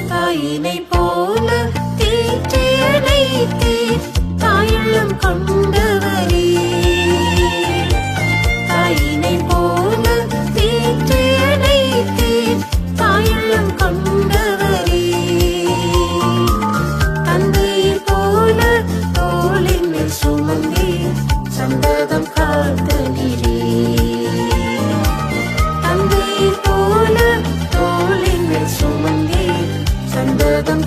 தாயினை போல தேற்றி அழைத்தீர் தாயுள்ளம் கொண்டவரே. தாயினை போல தேற்றி அழைத்தீர் தாயுள்ளம் கொண்டவரே. தந்தையை போல தோளின் மேல் சுமந்தே சந்ததம் காத்தனிலே. தந்தையை போல தோளின் மேல் சுமந்தே சந்ததம்